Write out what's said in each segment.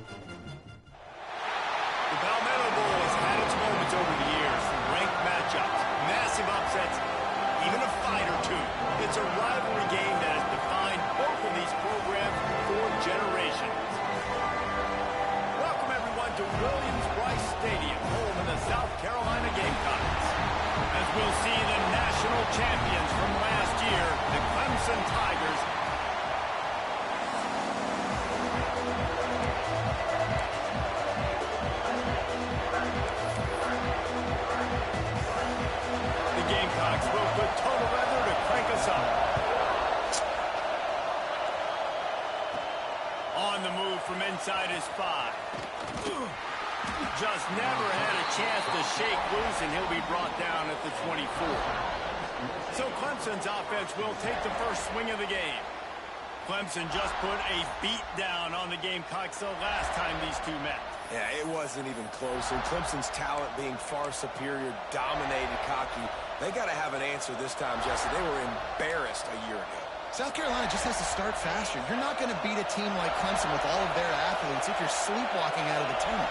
The Palmetto Bowl has had its moments over the years, from ranked matchups, massive upsets, even a fight or two. It's a rivalry game that has defined both of these programs for generations. Welcome, everyone, to Williams-Brice Stadium, home of the South Carolina Gamecocks. As we'll see the national champions from last year, the Clemson Tigers, will put total weather to crank us up. On the move from inside his 5. Just never had a chance to shake loose, and he'll be brought down at the 24. So Clemson's offense will take the first swing of the game. Clemson just put a beat down on the Gamecocks the last time these two met. Yeah, it wasn't even close. And Clemson's talent being far superior, dominated Cocky. They got to have an answer this time, Jesse. They were embarrassed a year ago. South Carolina just has to start faster. You're not going to beat a team like Clemson with all of their athletes if you're sleepwalking out of the tunnel.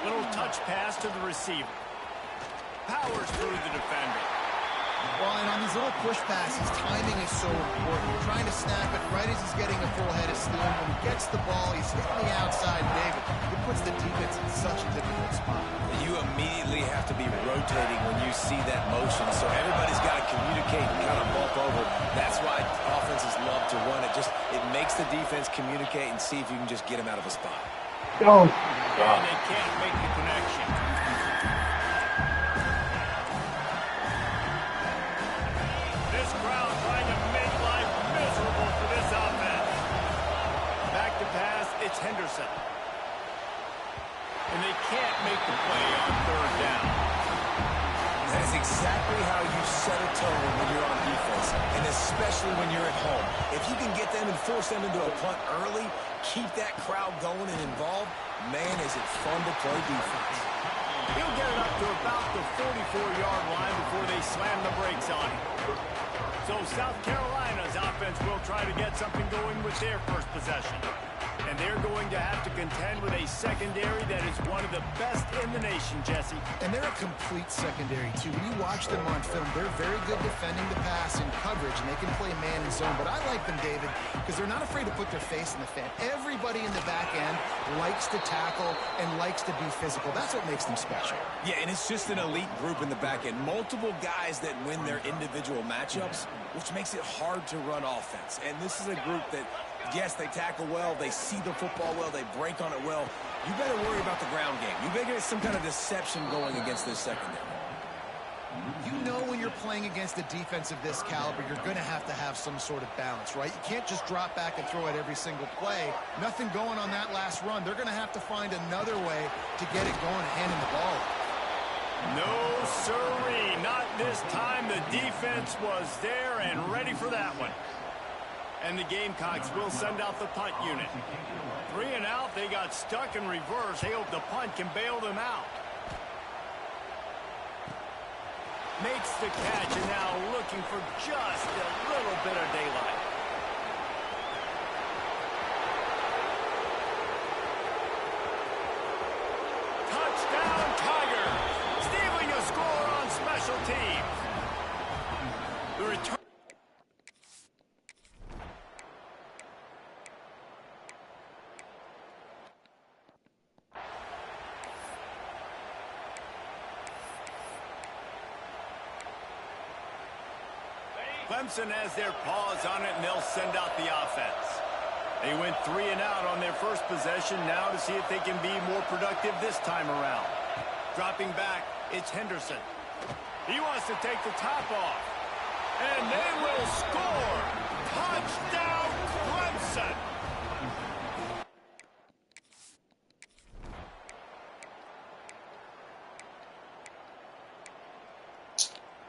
Little touch pass to the receiver. Powers through the defender. Well, and on these little push passes, timing is so important. You're trying to snap it right as he's getting a full head of steam. When he gets the ball, he's hitting the outside big. It puts the defense in such a difficult spot. You immediately have to be rotating when you see that motion, so everybody's got to communicate and kind of bump over. That's why offenses love to run it. It makes the defense communicate and see if you can just get him out of a spot. Oh. And they can't make the connection. This crowd trying to make life miserable for this offense. Back to pass, it's Henderson. And they can't make the play on third down. That is exactly how you set a tone when you're on defense, and especially when you're at home. If you can get them and force them into a punt early, keep that crowd going and involved, man, is it fun to play defense. He'll get it up to about the 44-yard line before they slam the brakes on him. So South Carolina's offense will try to get something going with their first possession. And they're going to have to contend with a secondary that is one of the best in the nation, Jesse. And they're a complete secondary, too. When you watch them on film, they're very good defending the pass and coverage, and they can play man and zone. But I like them, David, because they're not afraid to put their face in the fan. Everybody in the back end likes to tackle and likes to be physical. That's what makes them special. Yeah, and it's just an elite group in the back end. Multiple guys that win their individual matchups, which makes it hard to run offense. And this is a group that, yes, they tackle well, they see the football well, they break on it well. You better worry about the ground game. You better get some kind of deception going against this secondary. You know when you're playing against a defense of this caliber, you're going to have some sort of balance, right? You can't just drop back and throw it every single play. Nothing going on that last run. They're going to have to find another way to get it going and handing the ball. No, sirree. Not this time. The defense was there and ready for that one. And the Gamecocks will send out the punt unit. 3 and out, they got stuck in reverse. They hope the punt can bail them out. Makes the catch, and now looking for just a little bit of daylight. Touchdown, Tigers! Stealing a score on special teams. The return. Clemson has their paws on it, and they'll send out the offense. They went 3 and out on their first possession, now to see if they can be more productive this time around. Dropping back, it's Henderson. He wants to take the top off. And they will score! Touchdown, Clemson!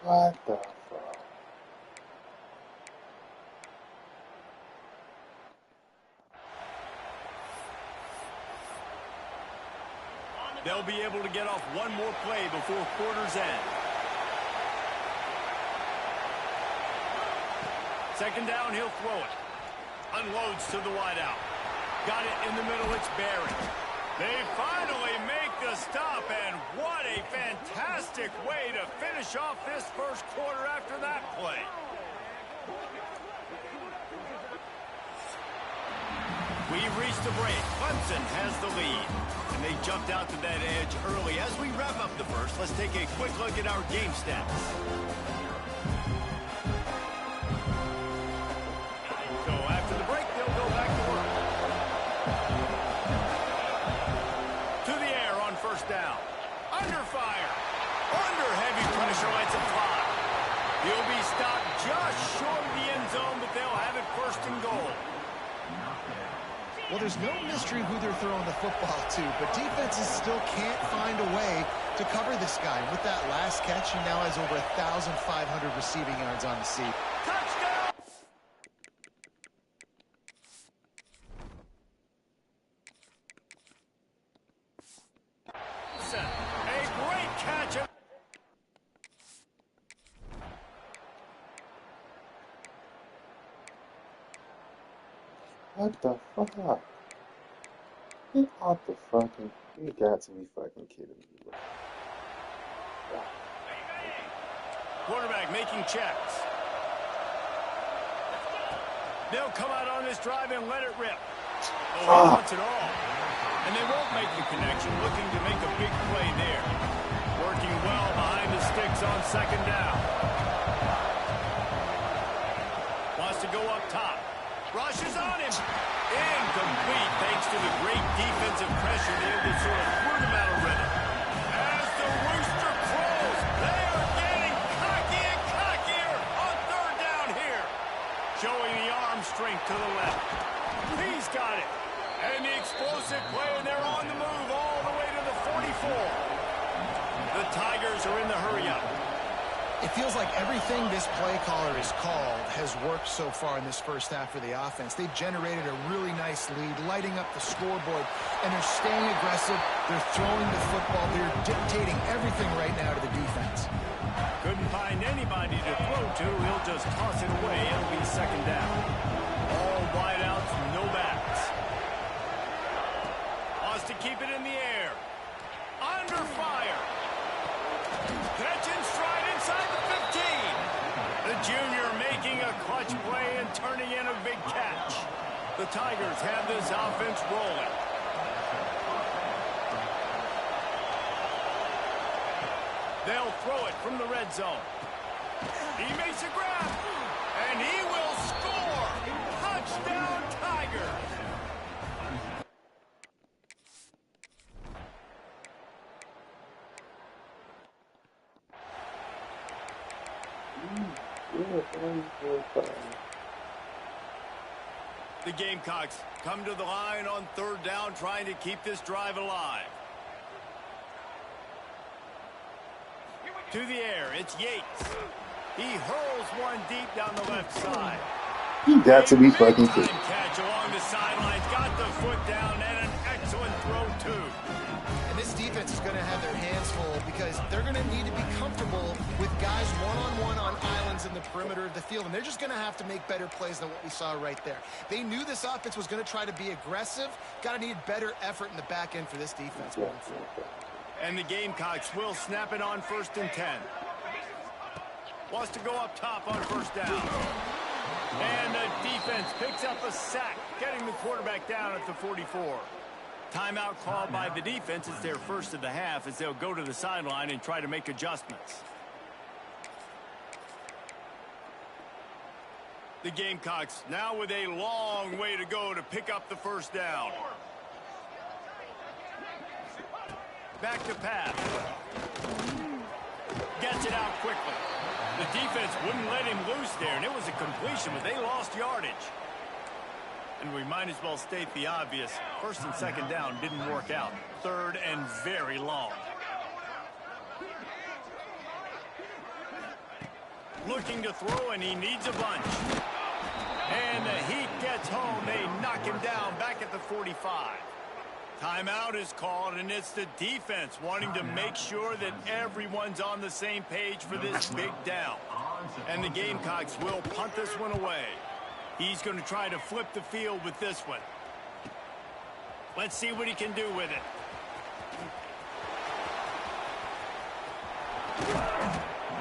What the fuck? They'll be able to get off one more play before quarter's end. Second down, he'll throw it. Unloads to the wideout. got it in the middle. It's Barry. They finally make the stop, and what a fantastic way to finish off this first quarter after that play. We've reached the break. Clemson has the lead, and they jumped out to that edge early. As we wrap up the first, let's take a quick look at our game stats. So after the break, they'll go back to work. To the air on first down. Under fire. Under heavy pressure, lets it fly. He'll be stopped just short of the end zone, but they'll have it first and goal. Well, there's no mystery who they're throwing the football to, but defenses still can't find a way to cover this guy. With that last catch, he now has over 1,500 receiving yards on the season. Touchdown! A great catch. What the fuck? Get off the fucking... You got to be fucking kidding me, bro. Quarterback making checks. They'll come out on this drive and let it rip. Oh, he wants it all. And they won't make the connection, looking to make a big play there. Working well behind the sticks on second down. Wants to go up top. Rushes on him. Incomplete thanks to the great defensive pressure there that sort of threw them out of rhythm. As the rooster crows, they are getting cocky and cockier on third down here. Showing the arm strength to the left. He's got it. And the explosive play, and they're on the move all the way to the 44. The Tigers are in the hurry-up. It feels like everything this play caller has called has worked so far in this first half for the offense. They've generated a really nice lead, lighting up the scoreboard, and they're staying aggressive. They're throwing the football. They're dictating everything right now to the defense. Couldn't find anybody to throw to. He'll just toss it away. It'll be second down. All wideouts, no backs. Wants to keep it in the air. Under fire. Catch and stride inside the 15. The junior making a clutch play and turning in a big catch. The Tigers have this offense rolling. They'll throw it from the red zone. He makes a grab, and he will score. Touchdown, Tigers. The Gamecocks come to the line on third down, trying to keep this drive alive. To the air, it's Yates. He hurls one deep down the left side. You got to be fucking kidding. Catch along the sidelines, got the foot down, and an excellent throw too. And this defense is going to have their hands full because they're going to need to be comfortable with guys one-on-one on islands in the perimeter of the field, and they're just going to have to make better plays than what we saw right there. They knew this offense was going to try to be aggressive. Got to need better effort in the back end for this defense moving forward. And the Gamecocks will snap it on 1st and 10. Wants to go up top on first down. And the defense picks up a sack, getting the quarterback down at the 44. Timeout called by the defense. It's their first of the half as they'll go to the sideline and try to make adjustments. The Gamecocks now with a long way to go to pick up the first down. Back to pass. Gets it out quickly. The defense wouldn't let him loose there, and it was a completion, but they lost yardage. And we might as well state the obvious. First and second down didn't work out. Third and very long. Looking to throw, and he needs a bunch. And the heat gets home. They knock him down back at the 45. Timeout is called, and it's the defense wanting to make sure that everyone's on the same page for this big down. And the Gamecocks will punt this one away. He's going to try to flip the field with this one. Let's see what he can do with it.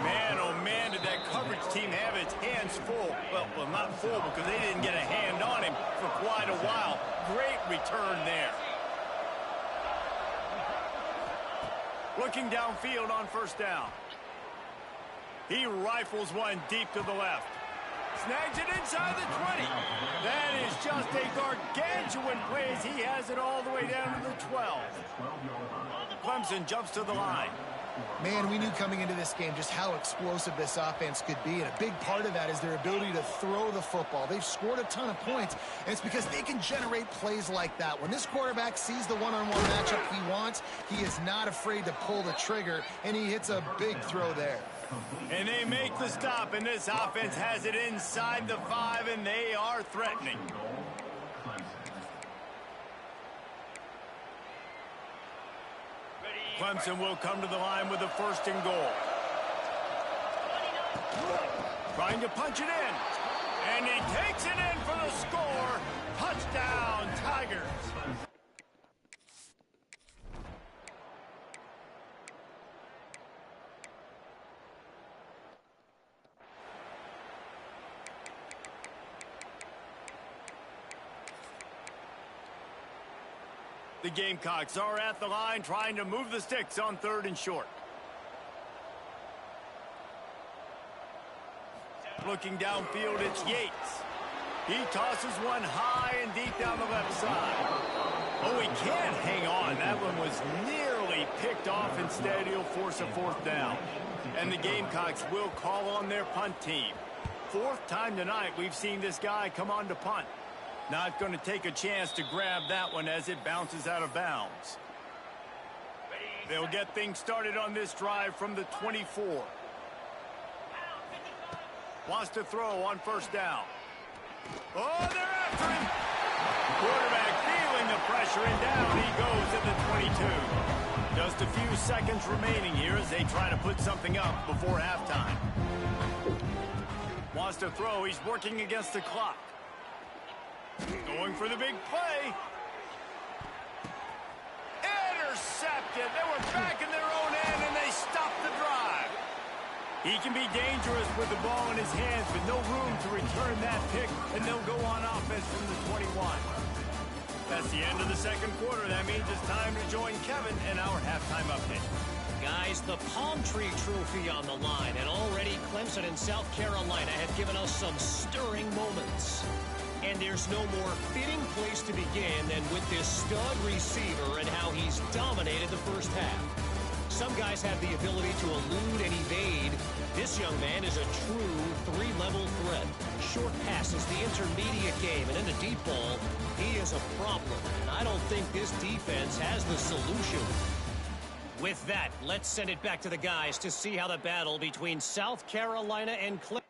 Man, oh man, did that coverage team have its hands full. Well, not full because they didn't get a hand on him for quite a while. Great return there. Looking downfield on first down. He rifles one deep to the left. Snags it inside the 20. That is just a gargantuan play as he has it all the way down to the 12. Clemson jumps to the line. Man, we knew coming into this game just how explosive this offense could be, and a big part of that is their ability to throw the football. They've scored a ton of points, and it's because they can generate plays like that. When this quarterback sees the one-on-one matchup he wants, he is not afraid to pull the trigger, and he hits a big throw there. And they make the stop, and this offense has it inside the 5, and they are threatening. Clemson will come to the line with a 1st and goal. Trying to punch it in. And he takes it in for the score. Touchdown, Tigers. The Gamecocks are at the line trying to move the sticks on 3rd and short. Looking downfield, it's Yates. He tosses one high and deep down the left side. Oh, he can't hang on. That one was nearly picked off. Instead, he'll force a 4th down. And the Gamecocks will call on their punt team. 4th time tonight we've seen this guy come on to punt. Not going to take a chance to grab that one as it bounces out of bounds. They'll get things started on this drive from the 24. Wants to throw on 1st down. Oh, they're after him. Quarterback feeling the pressure, and down he goes at the 22. Just a few seconds remaining here as they try to put something up before halftime. Wants to throw. He's working against the clock. Going for the big play. Intercepted. They were back in their own end, and they stopped the drive. He can be dangerous with the ball in his hands, but no room to return that pick, and they'll go on offense from the 21. That's the end of the 2nd quarter. That means it's time to join Kevin in our halftime update. Guys, the Palm Tree Trophy on the line, and already Clemson and South Carolina have given us some stirring moments. And there's no more fitting place to begin than with this stud receiver and how he's dominated the 1st half. Some guys have the ability to elude and evade. This young man is a true 3-level threat. Short passes, the intermediate game, and in the deep ball, he is a problem. And I don't think this defense has the solution. With that, let's send it back to the guys to see how the battle between South Carolina and Clemson.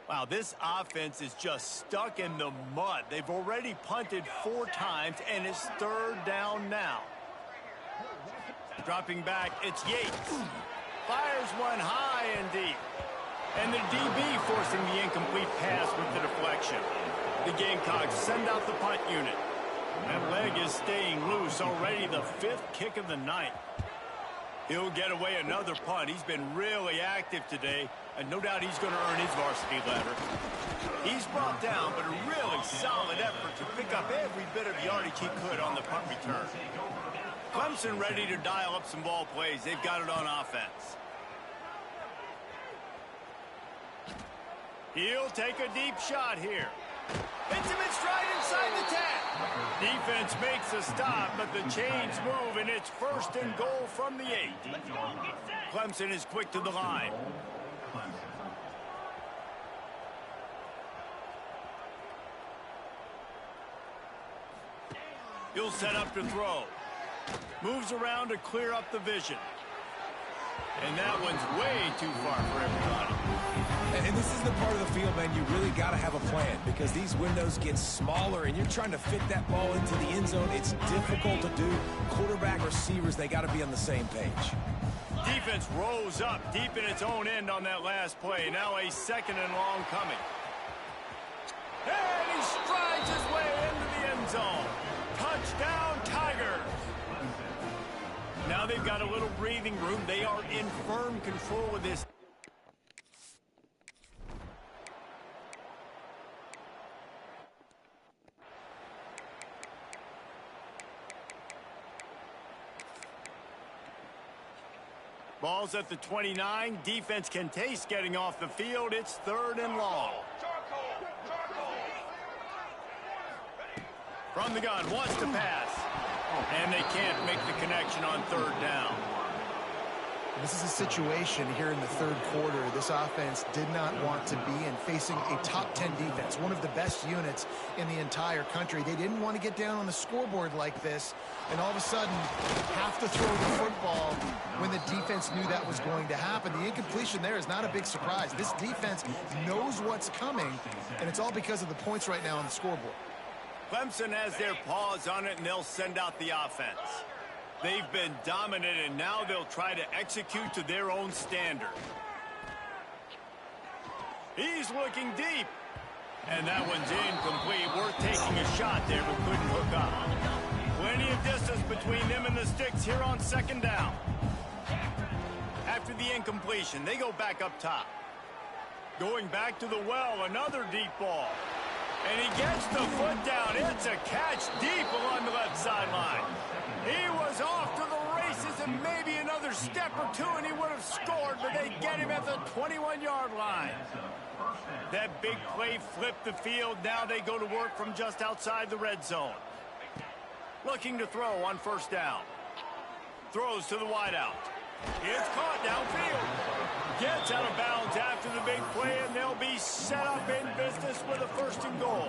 Wow, this offense is just stuck in the mud. They've already punted 4 times, and it's 3rd down now. Dropping back, it's Yates. Fires one high and deep. And the DB forcing the incomplete pass with the deflection. The Gamecocks send out the punt unit. That leg is staying loose, already the 5th kick of the night. He'll get away another punt. He's been really active today, and no doubt he's going to earn his varsity ladder. He's brought down, but a really solid effort to pick up every bit of yardage he could on the punt return. Clemson ready to dial up some ball plays. They've got it on offense. He'll take a deep shot here. Hits him in stride inside the 10. Defense makes a stop, but the chains move, and it's 1st and goal from the 8. Clemson is quick to the line. He'll set up to throw. Moves around to clear up the vision. And that one's way too far for everybody. And this is the part part of the field, man, you really got to have a plan because these windows get smaller and you're trying to fit that ball into the end zone. It's difficult to do. Quarterback, receivers, they got to be on the same page. Defense rose up deep in its own end on that last play. Now a 2nd and long coming. And he strides his way into the end zone. Touchdown, Tigers. Now they've got a little breathing room. They are in firm control of this. Ball's at the 29. Defense can taste getting off the field. It's 3rd and long. From the gun, wants to pass. And they can't make the connection on 3rd down. This is a situation here in the 3rd quarter this offense did not want to be in, facing a top 10 defense, one of the best units in the entire country. They didn't want to get down on the scoreboard like this and all of a sudden have to throw the football when the defense knew that was going to happen. The incompletion there is not a big surprise. This defense knows what's coming, and it's all because of the points right now on the scoreboard. Clemson has their paws on it, and they'll send out the offense. They've been dominant, and now they'll try to execute to their own standard. He's looking deep. And that one's incomplete. Worth taking a shot there, but couldn't hook up. Plenty of distance between them and the sticks here on 2nd down. After the incompletion, they go back up top. Going back to the well, another deep ball. And he gets the foot down. It's a catch deep along the left sideline. He was off to the races and maybe another step or two and he would have scored, but they get him at the 21-yard line. That big play flipped the field. Now they go to work from just outside the red zone. Looking to throw on 1st down. Throws to the wideout. It's caught downfield. Gets out of bounds after the big play, and they'll be set up in business with a 1st and goal.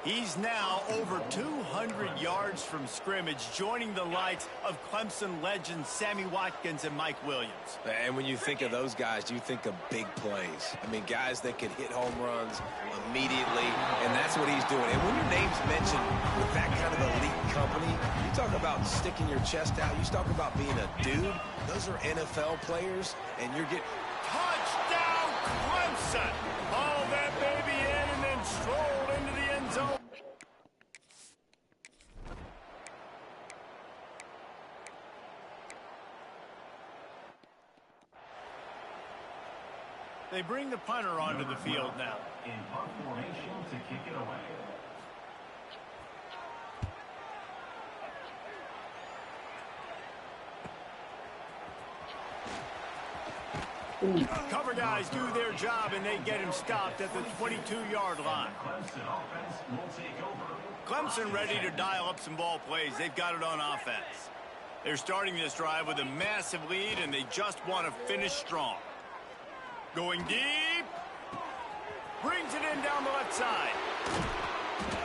He's now over 200 yards from scrimmage, joining the likes of Clemson legends Sammy Watkins and Mike Williams. And when you think of those guys, you think of big plays. I mean, guys that could hit home runs immediately, and that's what he's doing. And when your name's mentioned with that kind of elite company, you talk about sticking your chest out, you talk about being a dude. Those are NFL players, and you're getting... Touchdown, Clemson! Haul that baby in and then stroll into the end zone. They bring the punter onto the field now. In punt formation to kick it away. Cover guys do their job, and they get him stopped at the 22-yard line. Clemson offense will take over. Clemson ready to dial up some ball plays. They've got it on offense. They're starting this drive with a massive lead, and they just want to finish strong. Going deep. Brings it in down the left side.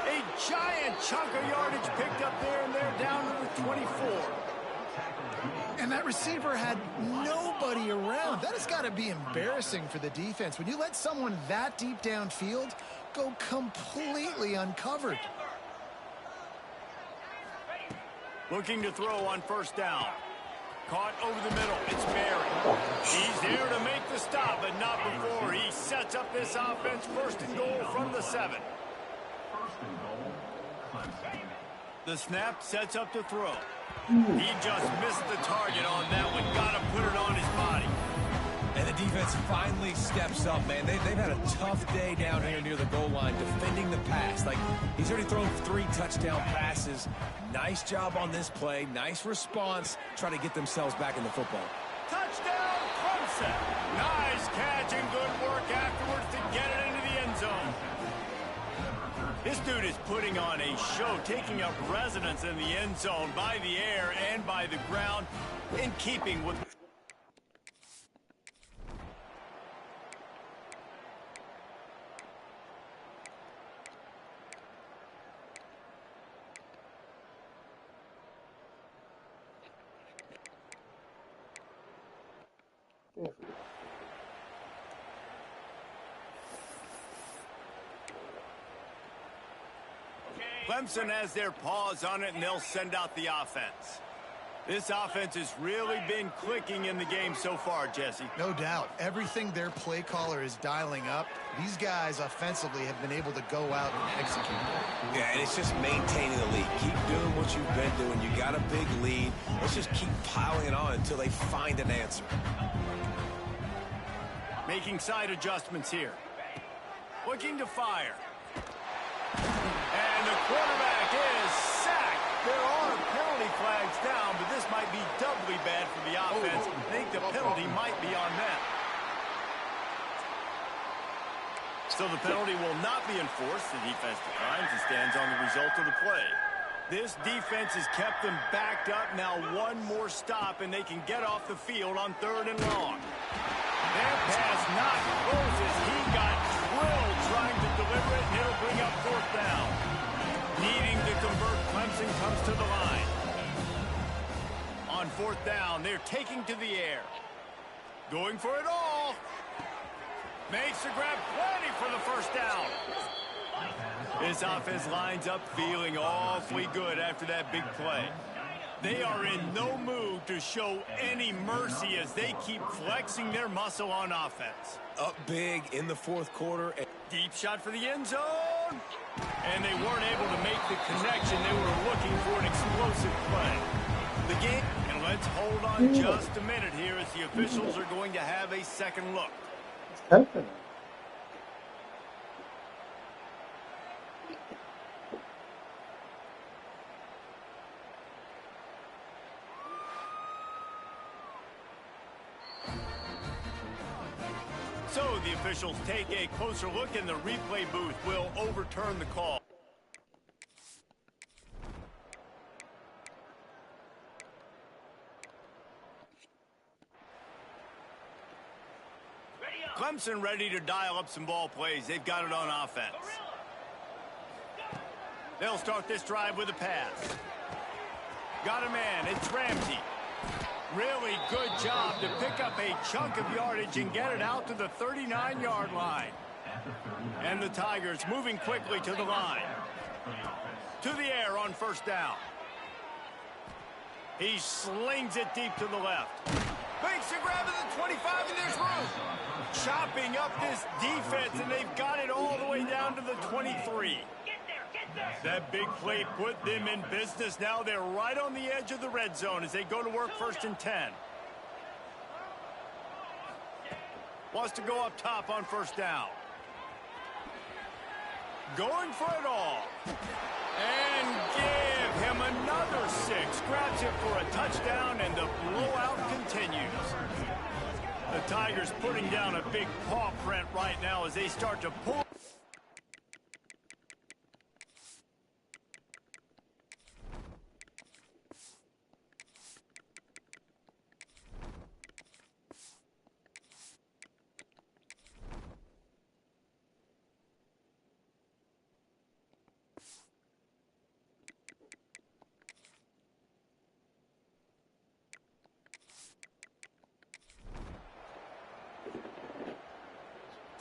A giant chunk of yardage picked up there, and they're down to the 24. And that receiver had nobody around. That has got to be embarrassing for the defense. When you let someone that deep downfield go completely uncovered. Looking to throw on 1st down. Caught over the middle. It's Barry. He's there to make the stop, but not before he sets up this offense. 1st and goal from the 7. 1st and goal, Clemson. The snap sets up to throw. He just missed the target on that one. Got to put it on his body. And the defense finally steps up, man. They've had a tough day down here near the goal line defending the pass. Like, he's already thrown 3 touchdown passes. Nice job on this play. Nice response. Try to get themselves back in the football. Touchdown, Clemson. Nice catch and good work afterwards to get it into the end zone. This dude is putting on a show, taking up residence in the end zone by the air and by the ground, in keeping with... Clemson has their paws on it, and they'll send out the offense. This offense has really been clicking in the game so far, Jesse. No doubt. Everything their play caller is dialing up, these guys offensively have been able to go out and execute. Yeah, and it's just maintaining the lead. Keep doing what you've been doing. You got a big lead. Let's just keep piling it on until they find an answer. Making side adjustments here. Looking to fire. And the quarterback is sacked. There are penalty flags down, but this might be doubly bad for the offense. I think the penalty might be on them. So the penalty will not be enforced. The defense declines and stands on the result of the play. This defense has kept them backed up. Now one more stop, and they can get off the field on 3rd and long. Their pass not closes. He got drilled trying to deliver it, and it'll bring up 4th down. Needing to convert, Clemson comes to the line. On 4th down, they're taking to the air. Going for it all. Makes the grab, plenty for the 1st down. This offense lines up feeling awfully good after that big play. They are in no mood to show any mercy as they keep flexing their muscle on offense. Up big in the 4th quarter. Deep shot for the end zone. And they weren't able to make the connection. They were looking for an explosive play. The game, and let's hold on just a minute here as the officials are going to have a second look. What's happening? So the officials take a closer look, and the replay booth will overturn the call. Clemson ready to dial up some ball plays. They've got it on offense. They'll start this drive with a pass. Got a man. It's Ramsey. Really good job to pick up a chunk of yardage and get it out to the 39-yard line. And the Tigers moving quickly to the line. To the air on 1st down. He slings it deep to the left. Makes a grab at the 25, and there's room. Chopping up this defense, and they've got it all the way down to the 23. That big play put them in business. Now they're right on the edge of the red zone as they go to work 1st and 10. Wants to go up top on 1st down. Going for it all. And give him another 6. Grabs it for a touchdown, and the blowout continues. The Tigers putting down a big paw print right now as they start to pull.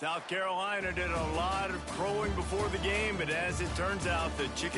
South Carolina did a lot of crowing before the game, but as it turns out, the Chicken